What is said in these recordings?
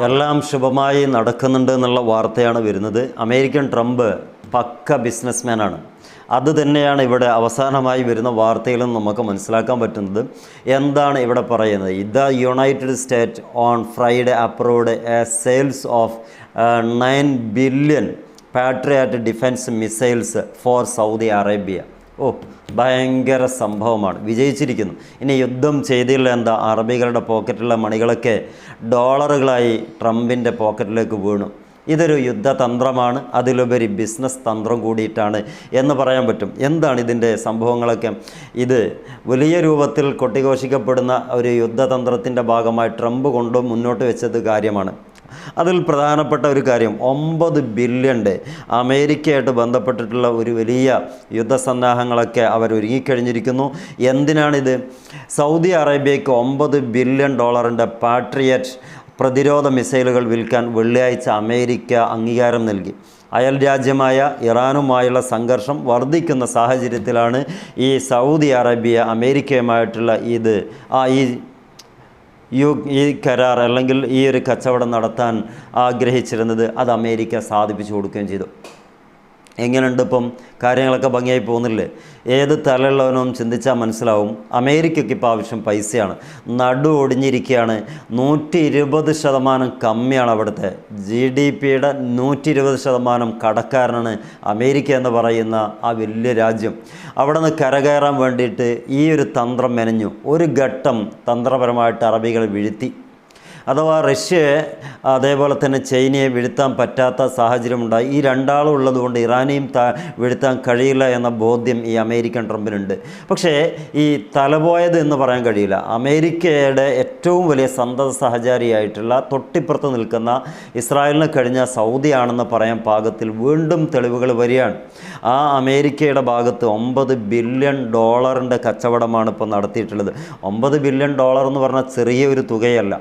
എല്ലാം ശുഭമായി നടക്കുന്നുണ്ട് എന്നുള്ള വാർത്തയാണ് വരുന്നത്. അമേരിക്കൻ ട്രംപ് പക്ക ബിസിനസ്മാനാണ്. അത് തന്നെയാണ് ഇവിടെ അവസാനമായി വരുന്ന വാർത്തയിൽ നിന്ന് നമുക്ക് മനസ്സിലാക്കാൻ പറ്റുന്നത്. എന്താണ് ഇവിടെ പറയുന്നത്? The United State on Friday approved a sales of 9 billion Patriot defence missiles for Saudi Arabia. ഭയങ്കര സംഭവമാണ്, വിജയിച്ചിരിക്കുന്നു. ഇനി യുദ്ധം ചെയ്തില്ല എന്താ? അറബികളുടെ പോക്കറ്റിലുള്ള മണികളൊക്കെ ഡോളറുകളായി ട്രംപിൻ്റെ പോക്കറ്റിലേക്ക് വീണു. ഇതൊരു യുദ്ധതന്ത്രമാണ്, അതിലുപരി ബിസിനസ് തന്ത്രം കൂടിയിട്ടാണ് എന്ന് പറയാൻ പറ്റും. എന്താണ് ഇതിൻ്റെ സംഭവങ്ങളൊക്കെ? ഇത് വലിയ രൂപത്തിൽ കൊട്ടിഘോഷിക്കപ്പെടുന്ന ഒരു യുദ്ധതന്ത്രത്തിൻ്റെ ഭാഗമായി ട്രംപ് കൊണ്ട് മുന്നോട്ട് വെച്ചത് കാര്യമാണ്. അതിൽ പ്രധാനപ്പെട്ട ഒരു കാര്യം 9 ബില്യൻ്റെ അമേരിക്കയായിട്ട് ബന്ധപ്പെട്ടിട്ടുള്ള ഒരു വലിയ യുദ്ധസന്നാഹങ്ങളൊക്കെ അവർ ഒരുങ്ങിക്കഴിഞ്ഞിരിക്കുന്നു. എന്തിനാണിത്? സൗദി അറേബ്യയ്ക്ക് 9 ബില്യൺ ഡോളറിൻ്റെ പാട്രിയറ്റ് പ്രതിരോധ മിസൈലുകൾ വിൽക്കാൻ വെള്ളിയാഴ്ച അമേരിക്ക അംഗീകാരം നൽകി. അയൽ രാജ്യമായ ഇറാനുമായുള്ള സംഘർഷം വർദ്ധിക്കുന്ന സാഹചര്യത്തിലാണ് ഈ സൗദി അറേബ്യ അമേരിക്കയുമായിട്ടുള്ള ഈ കരാർ അല്ലെങ്കിൽ ഈ ഒരു കച്ചവടം നടത്താൻ ആഗ്രഹിച്ചിരുന്നത്. അത് അമേരിക്ക സാധിപ്പിച്ചു കൊടുക്കുകയും ചെയ്തു. എങ്ങനെയുണ്ട് ഇപ്പം? കാര്യങ്ങളൊക്കെ ഭംഗിയായി പോകുന്നില്ലേ? ഏത് തലയുള്ളവനും ചിന്തിച്ചാൽ മനസ്സിലാവും. അമേരിക്കയ്ക്ക് ഇപ്പോൾ ആവശ്യം പൈസയാണ്. നടു ഒടിഞ്ഞിരിക്കുകയാണ്. 120% കമ്മിയാണ് അവിടുത്തെ GDPയുടെ 120% കടക്കാരനാണ് അമേരിക്ക എന്ന് പറയുന്ന ആ വലിയ രാജ്യം. അവിടെ നിന്ന് കരകയറാൻ വേണ്ടിയിട്ട് ഈ ഒരു തന്ത്രം മെനഞ്ഞു. ഒരു ഘട്ടം തന്ത്രപരമായിട്ട് അറബികളെ വീഴ്ത്തി. അഥവാ റഷ്യയെ അതേപോലെ തന്നെ ചൈനയെ വീഴ്ത്താൻ പറ്റാത്ത സാഹചര്യമുണ്ടായി. ഈ രണ്ടാളും ഉള്ളതുകൊണ്ട് ഇറാനെയും വീഴ്ത്താൻ കഴിയില്ല എന്ന ബോധ്യം ഈ അമേരിക്കൻ ട്രംപിനുണ്ട്. പക്ഷേ ഈ തലപോയത് എന്ന് പറയാൻ കഴിയില്ല. അമേരിക്കയുടെ ഏറ്റവും വലിയ സന്തത സഹചാരിയായിട്ടുള്ള തൊട്ടിപ്പുറത്ത് നിൽക്കുന്ന ഇസ്രായേലിന് കഴിഞ്ഞ സൗദിയാണെന്ന് പറയാൻ പാകത്തിൽ വീണ്ടും തെളിവുകൾ വരികയാണ്. ആ അമേരിക്കയുടെ ഭാഗത്ത് 9 ബില്യൺ ഡോളറിൻ്റെ കച്ചവടമാണ് ഇപ്പോൾ നടത്തിയിട്ടുള്ളത്. 9 ബില്യൺ ഡോളർ എന്ന് പറഞ്ഞാൽ ചെറിയ ഒരു തുകയല്ല.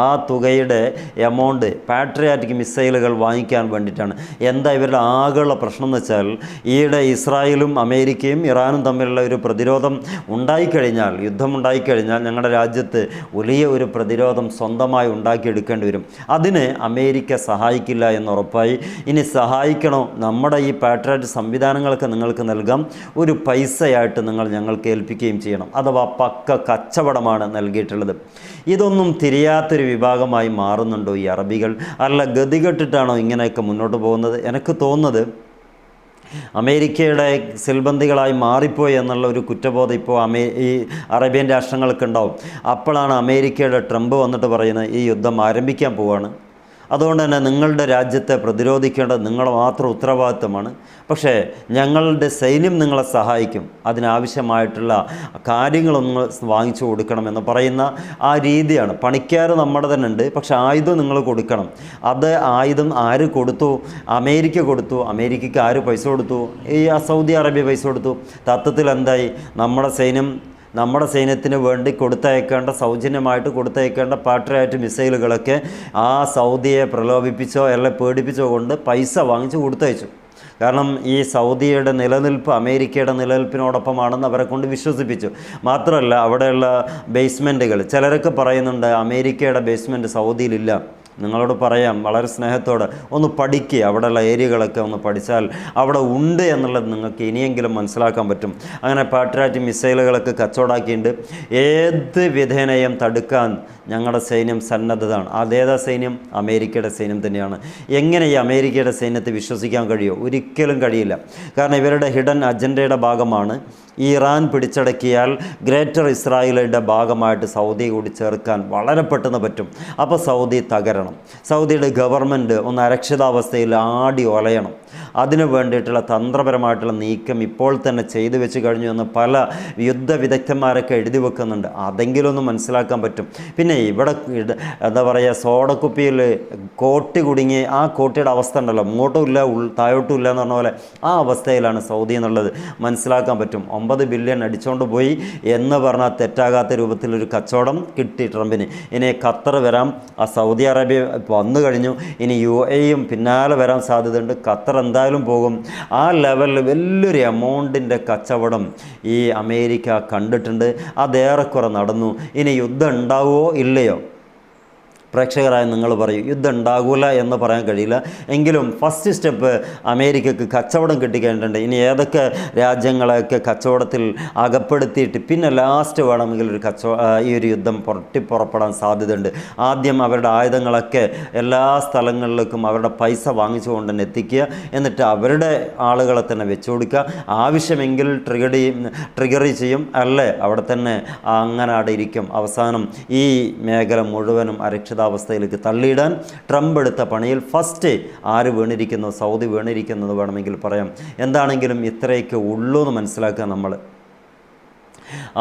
ആ തുകയുടെ എമൗണ്ട് പാട്രിയാറ്റിക് മിസൈലുകൾ വാങ്ങിക്കാൻ വേണ്ടിയിട്ടാണ്. എന്താ ഇവരുടെ ആകെയുള്ള പ്രശ്നം എന്ന് വെച്ചാൽ, ഈയിടെ ഇസ്രായേലും അമേരിക്കയും ഇറാനും തമ്മിലുള്ള ഒരു പ്രതിരോധം ഉണ്ടായിക്കഴിഞ്ഞാൽ, യുദ്ധം ഉണ്ടായിക്കഴിഞ്ഞാൽ ഞങ്ങളുടെ രാജ്യത്ത് വലിയ ഒരു പ്രതിരോധം സ്വന്തമായി ഉണ്ടാക്കിയെടുക്കേണ്ടി വരും. അതിന് അമേരിക്ക സഹായിക്കില്ല എന്നുറപ്പായി. ഇനി സഹായിക്കണോ? നമ്മുടെ ഈ പാട്രിയാറ്റ് സംവിധാനങ്ങളൊക്കെ നിങ്ങൾക്ക് നൽകാം, ഒരു പൈസയായിട്ട് നിങ്ങൾ ഞങ്ങൾക്ക് ഏൽപ്പിക്കുകയും ചെയ്യണം. അഥവാ പക്ക കച്ചവടമാണ് നൽകിയിട്ടുള്ളത്. ഇതൊന്നും തിരിയാത്തൊരു വിഭാഗമായി മാറുന്നുണ്ടോ ഈ അറബികൾ? അല്ല ഗതികെട്ടിട്ടാണോ ഇങ്ങനെയൊക്കെ മുന്നോട്ട് പോകുന്നത്? എനിക്ക് തോന്നുന്നത് അമേരിക്കയുടെ സിൽബന്ദികളായി മാറിപ്പോയി എന്നുള്ള ഒരു കുറ്റബോധം ഇപ്പോൾ ഈ അറേബ്യൻ രാഷ്ട്രങ്ങൾക്ക് ഉണ്ടാവും. അപ്പോഴാണ് അമേരിക്കയുടെ ട്രംപ് വന്നിട്ട് പറയുന്നത് ഈ യുദ്ധം ആരംഭിക്കാൻ പോവുകയാണ്. അതുകൊണ്ട് തന്നെ നിങ്ങളുടെ രാജ്യത്തെ പ്രതിരോധിക്കേണ്ടത് നിങ്ങളുടെ മാത്രം ഉത്തരവാദിത്വമാണ്. പക്ഷേ ഞങ്ങളുടെ സൈന്യം നിങ്ങളെ സഹായിക്കും, അതിനാവശ്യമായിട്ടുള്ള കാര്യങ്ങളൊന്ന് വാങ്ങിച്ചു കൊടുക്കണമെന്ന് പറയുന്ന ആ രീതിയാണ്. പണിക്കാർ നമ്മുടെ തന്നെ ഉണ്ട്, പക്ഷേ ആയുധം നിങ്ങൾ കൊടുക്കണം. അത് ആയുധം ആര് കൊടുത്തു? അമേരിക്ക കൊടുത്തു. അമേരിക്കയ്ക്ക് ആര് പൈസ കൊടുത്തു? ഈ സൗദി അറേബ്യ പൈസ കൊടുത്തു. തത്വത്തിൽ എന്തായി? നമ്മുടെ സൈന്യത്തിന് വേണ്ടി സൗജന്യമായിട്ട് കൊടുത്തയക്കേണ്ട പാട്രിയാറ്റ് മിസൈലുകളൊക്കെ ആ സൗദിയെ പ്രലോഭിപ്പിച്ചോ അല്ലെങ്കിൽ പേടിപ്പിച്ചോ കൊണ്ട് പൈസ വാങ്ങിച്ച് കൊടുത്തയച്ചു. കാരണം ഈ സൗദിയുടെ നിലനിൽപ്പ് അമേരിക്കയുടെ നിലനിൽപ്പിനോടൊപ്പമാണെന്ന് അവരെ കൊണ്ട് വിശ്വസിപ്പിച്ചു. മാത്രമല്ല അവിടെയുള്ള ബേസ്മെൻറ്റുകൾ, ചിലരൊക്കെ പറയുന്നുണ്ട് അമേരിക്കയുടെ ബേസ്മെൻറ്റ് സൗദിയിലില്ല. നിങ്ങളോട് പറയാം വളരെ സ്നേഹത്തോടെ, ഒന്ന് പഠിക്കുക. അവിടെയുള്ള ഏരിയകളൊക്കെ ഒന്ന് പഠിച്ചാൽ അവിടെ ഉണ്ട് എന്നുള്ളത് നിങ്ങൾക്ക് ഇനിയെങ്കിലും മനസ്സിലാക്കാൻ പറ്റും. അങ്ങനെ പാട്രിയാറ്റ് മിസൈലുകളൊക്കെ കച്ചവടാക്കിയിട്ടുണ്ട്. ഏത് വിധേനയും തടുക്കാൻ ഞങ്ങളുടെ സൈന്യം സന്നദ്ധതാണ്. അതേതാ സൈന്യം? അമേരിക്കയുടെ സൈന്യം തന്നെയാണ്. എങ്ങനെ ഈ അമേരിക്കയുടെ സൈന്യത്തെ വിശ്വസിക്കാൻ കഴിയുമോ? ഒരിക്കലും കഴിയില്ല. കാരണം ഇവരുടെ ഹിഡൻ അജണ്ടയുടെ ഭാഗമാണ് ഇറാൻ പിടിച്ചടക്കിയാൽ ഗ്രേറ്റർ ഇസ്രായേലിൻ്റെ ഭാഗമായിട്ട് സൗദി കൂടി ചേർക്കാൻ വളരെ പെട്ടെന്ന് പറ്റും. അപ്പോൾ സൗദി തകരണം. സൗദിയുടെ ഗവൺമെൻറ് ഒന്ന് അരക്ഷിതാവസ്ഥയിൽ ആടി ഒലയണം. അതിനു വേണ്ടിയിട്ടുള്ള തന്ത്രപരമായിട്ടുള്ള നീക്കം ഇപ്പോൾ തന്നെ ചെയ്തു വെച്ച് കഴിഞ്ഞു എന്ന് പല യുദ്ധ വിദഗ്ധന്മാരൊക്കെ എഴുതി വെക്കുന്നുണ്ട്. അതെങ്കിലും ഒന്ന് മനസ്സിലാക്കാൻ പറ്റും. പിന്നെ ഇവിടെ എന്താ പറയുക, സോഡക്കുപ്പിയിൽ കോട്ടി കുടുങ്ങി ആ കോട്ടിയുടെ അവസ്ഥ ഉണ്ടല്ലോ, ഇങ്ങോട്ടും ഇല്ല താഴോട്ടും ഇല്ല എന്ന് പറഞ്ഞ പോലെ ആ അവസ്ഥയിലാണ് സൗദി എന്നുള്ളത് മനസ്സിലാക്കാൻ പറ്റും. 9 ബില്യൺ അടിച്ചുകൊണ്ട് പോയി എന്ന് പറഞ്ഞാൽ തെറ്റാകാത്ത രൂപത്തിലൊരു കച്ചവടം കിട്ടി ട്രംപിന്. ഇനി ഖത്തർ വരാം, ആ സൗദി അറേബ്യ വന്നു കഴിഞ്ഞു, ഇനി UAE പിന്നാലെ വരാൻ സാധ്യതയുണ്ട്. ഖത്തർ എന്തായാലും പോകും. ആ ലെവലിൽ വലിയൊരു എമൗണ്ടിൻ്റെ കച്ചവടം ഈ അമേരിക്ക കണ്ടിട്ടുണ്ട്. അതേറെക്കുറെ നടന്നു. ഇനി യുദ്ധം ഉണ്ടാവുമോ ഇല്ലയോ? പ്രേക്ഷകരായ നിങ്ങൾ പറയും യുദ്ധം ഉണ്ടാകില്ല എന്ന് പറയാൻ കഴിയില്ല. എങ്കിലും ഫസ്റ്റ് സ്റ്റെപ്പ് അമേരിക്കക്ക് കച്ചവടം കിട്ടിക്കഴിഞ്ഞിട്ടുണ്ട്. ഇനി ഏതൊക്കെ രാജ്യങ്ങളെയൊക്കെ കച്ചവടത്തിൽ അകപ്പെടുത്തിയിട്ട് പിന്നെ ലാസ്റ്റ് വേണമെങ്കിൽ ഈ ഒരു യുദ്ധം പൊട്ടിപ്പുറപ്പെടാൻ സാധ്യതയുണ്ട്. ആദ്യം അവരുടെ ആയുധങ്ങളൊക്കെ എല്ലാ സ്ഥലങ്ങളിലേക്കും അവരുടെ പൈസ വാങ്ങിച്ചുകൊണ്ട് തന്നെ എത്തിക്കുക. എന്നിട്ട് അവരുടെ ആളുകളെ തന്നെ വെച്ചു കൊടുക്കുക. ആവശ്യമെങ്കിൽ ട്രിഗർ ചെയ്യും, അല്ലേ അവിടെ തന്നെ അങ്ങനെ അവിടെ ഇരിക്കും. അവസാനം ഈ മേഖല മുഴുവനും അരക്ഷിതാവസ്ഥയിലേക്ക് തള്ളിയിടാൻ ട്രംപ് എടുത്ത പണിയിൽ ഫസ്റ്റ് ആര് വീണിരിക്കുന്നു? സൗദി വീണിരിക്കുന്നത് വേണമെങ്കിൽ പറയാം. എന്താണെങ്കിലും ഇത്രയൊക്കെ ഉള്ളൂ എന്ന് മനസ്സിലാക്കുക നമ്മൾ.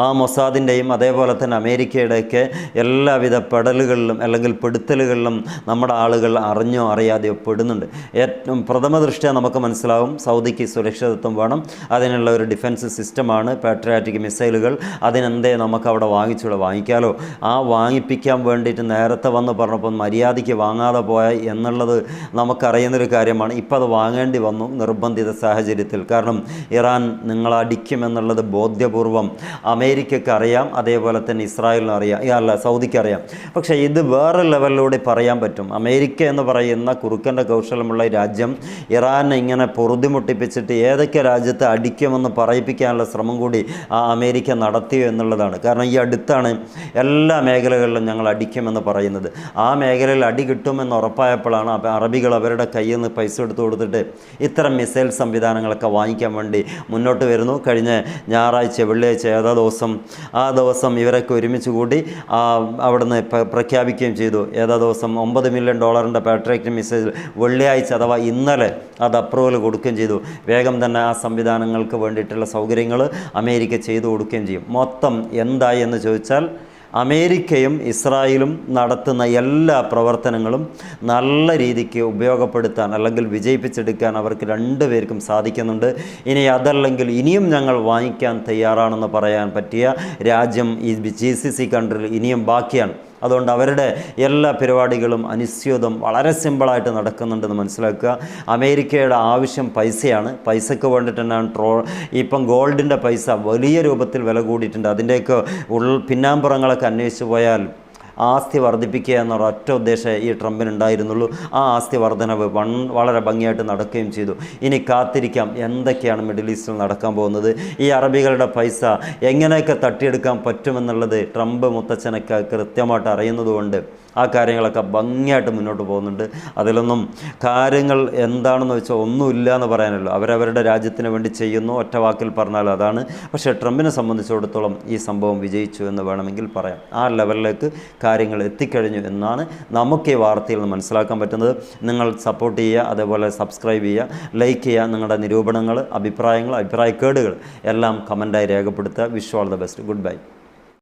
ആ മൊസാദിൻ്റെയും അതേപോലെ തന്നെ അമേരിക്കയുടെയൊക്കെ എല്ലാവിധ പെടലുകളിലും അല്ലെങ്കിൽ പെടുത്തലുകളിലും നമ്മുടെ ആളുകൾ അറിഞ്ഞോ അറിയാതെയോ പെടുന്നുണ്ട്. ഏറ്റവും പ്രഥമ ദൃഷ്ട്യാ നമുക്ക് മനസ്സിലാവും സൗദിക്ക് സുരക്ഷിതത്വം വേണം, അതിനുള്ള ഒരു ഡിഫൻസ് സിസ്റ്റമാണ് പാട്രിയാറ്റിക് മിസൈലുകൾ. അതിനെന്തേ നമുക്ക് അവിടെ വാങ്ങിക്കാലോ. ആ വാങ്ങിപ്പിക്കാൻ വേണ്ടിയിട്ട് നേരത്തെ വന്ന് പറഞ്ഞപ്പോൾ മര്യാദയ്ക്ക് വാങ്ങാതെ പോയ എന്നുള്ളത് നമുക്കറിയുന്നൊരു കാര്യമാണ്. ഇപ്പോൾ അത് വാങ്ങേണ്ടി വന്നു നിർബന്ധിത സാഹചര്യത്തിൽ. കാരണം ഇറാൻ നിങ്ങളടിക്കുമെന്നുള്ളത് ബോധ്യപൂർവം അമേരിക്കയ്ക്ക് അറിയാം, അതേപോലെ തന്നെ ഇസ്രായേലിനും അറിയാം, സൗദിക്ക് അറിയാം. പക്ഷേ ഇത് വേറെ ലെവലിലൂടെ പറയാൻ പറ്റും. അമേരിക്ക എന്ന് പറയുന്ന കുറുക്കൻ്റെ കൗശലമുള്ള രാജ്യം ഇറാനെ ഇങ്ങനെ പൊറുതിമുട്ടിപ്പിച്ചിട്ട് ഏതൊക്കെ രാജ്യത്തെ അടിക്കുമെന്ന് പറയിപ്പിക്കാനുള്ള ശ്രമം കൂടി ആ അമേരിക്ക നടത്തിയോ എന്നുള്ളതാണ്. കാരണം ഈ അടുത്താണ് എല്ലാ മേഖലകളിലും ഞങ്ങൾ അടിക്കുമെന്ന് പറയുന്നത്. ആ മേഖലയിൽ അടി കിട്ടുമെന്ന് ഉറപ്പായപ്പോഴാണ് അറബികൾ അവരുടെ കയ്യിൽ നിന്ന് പൈസ എടുത്തു കൊടുത്തിട്ട് ഇത്തരം മിസൈൽ സംവിധാനങ്ങളൊക്കെ വാങ്ങിക്കാൻ വേണ്ടി മുന്നോട്ട് വരുന്നു. കഴിഞ്ഞ ഞായറാഴ്ച വെള്ളിയാഴ്ച ആ ദിവസം ഇവരൊക്കെ ഒരുമിച്ച് കൂടി അവിടുന്ന് പ്രഖ്യാപിക്കുകയും ചെയ്തു. ദിവസം $9 മില്യൺ പാട്രിയോട്ടിക് മിസൈൽ വെള്ളിയാഴ്ച അഥവാ ഇന്നലെ അത് അപ്രൂവൽ കൊടുക്കുകയും ചെയ്തു. വേഗം തന്നെ ആ സംവിധാനങ്ങൾക്ക് വേണ്ടിയിട്ടുള്ള സൗകര്യങ്ങൾ അമേരിക്ക ചെയ്തു കൊടുക്കുകയും ചെയ്യും. മൊത്തം എന്തായി എന്ന് ചോദിച്ചാൽ അമേരിക്കയും ഇസ്രായേലും നടത്തുന്ന എല്ലാ പ്രവർത്തനങ്ങളും നല്ല രീതിക്ക് ഉപയോഗപ്പെടുത്താൻ അല്ലെങ്കിൽ വിജയിപ്പിച്ചെടുക്കാൻ അവർക്ക് രണ്ടുപേർക്കും സാധിക്കുന്നുണ്ട്. ഇനി അതല്ലെങ്കിൽ ഇനിയും ഞങ്ങൾ വാങ്ങിക്കാൻ തയ്യാറാണെന്ന് പറയാൻ പറ്റിയ രാജ്യം ഈ GCC കൺട്രിയിൽ ഇനിയും ബാക്കിയാണ്. അതുകൊണ്ട് അവരുടെ എല്ലാ പരിപാടികളും അനിശ്ചിതം വളരെ സിമ്പിളായിട്ട് നടക്കുന്നുണ്ടെന്ന് മനസ്സിലാക്കുക. അമേരിക്കയുടെ ആവശ്യം പൈസയാണ്. പൈസയ്ക്ക് വേണ്ടിയിട്ട് തന്നെയാണ് ഇപ്പം ഗോൾഡിൻ്റെ പൈസ വലിയ രൂപത്തിൽ വില കൂടിയിട്ടുണ്ട്. അതിൻ്റെയൊക്കെ പിന്നാമ്പുറങ്ങളൊക്കെ അന്വേഷിച്ച് പോയാൽ ആസ്തി വർദ്ധിപ്പിക്കുക എന്നൊരൊറ്റ ഉദ്ദേശം ഈ ട്രംപിനുണ്ടായിരുന്നുള്ളൂ. ആ ആസ്തി വർധനവ് വളരെ ഭംഗിയായിട്ട് നടക്കുകയും ചെയ്തു. ഇനി കാത്തിരിക്കാം എന്തൊക്കെയാണ് മിഡിൽ ഈസ്റ്റിൽ നടക്കാൻ പോകുന്നത്. ഈ അറബികളുടെ പൈസ എങ്ങനെയൊക്കെ തട്ടിയെടുക്കാൻ പറ്റുമെന്നുള്ളത് ട്രംപ് മുത്തച്ഛനൊക്കെ കൃത്യമായിട്ട് അറിയുന്നതുകൊണ്ട് ആ കാര്യങ്ങളൊക്കെ ഭംഗിയായിട്ട് മുന്നോട്ട് പോകുന്നുണ്ട്. അതിലൊന്നും കാര്യങ്ങൾ എന്താണെന്ന് വെച്ചാൽ ഒന്നുമില്ല എന്ന് പറയാനല്ലോ. അവരവരുടെ രാജ്യത്തിന് വേണ്ടി ചെയ്യുന്നു, ഒറ്റ വാക്കിൽ പറഞ്ഞാൽ അതാണ്. പക്ഷേ ട്രംപിനെ സംബന്ധിച്ചിടത്തോളം ഈ സംഭവം വിജയിച്ചു എന്ന് വേണമെങ്കിൽ പറയാം. ആ ലെവലിലേക്ക് കാര്യങ്ങൾ എത്തിക്കഴിഞ്ഞു എന്നാണ് നമുക്ക് ഈ വാർത്തയിൽ നിന്ന് മനസ്സിലാക്കാൻ പറ്റുന്നത്. നിങ്ങൾ സപ്പോർട്ട് ചെയ്യുക, അതേപോലെ സബ്സ്ക്രൈബ് ചെയ്യുക, ലൈക്ക് ചെയ്യുക. നിങ്ങളുടെ നിരൂപണങ്ങൾ, അഭിപ്രായക്കേടുകൾ എല്ലാം കമൻറ്റായി രേഖപ്പെടുത്തുക. Wish all the best. Good bye.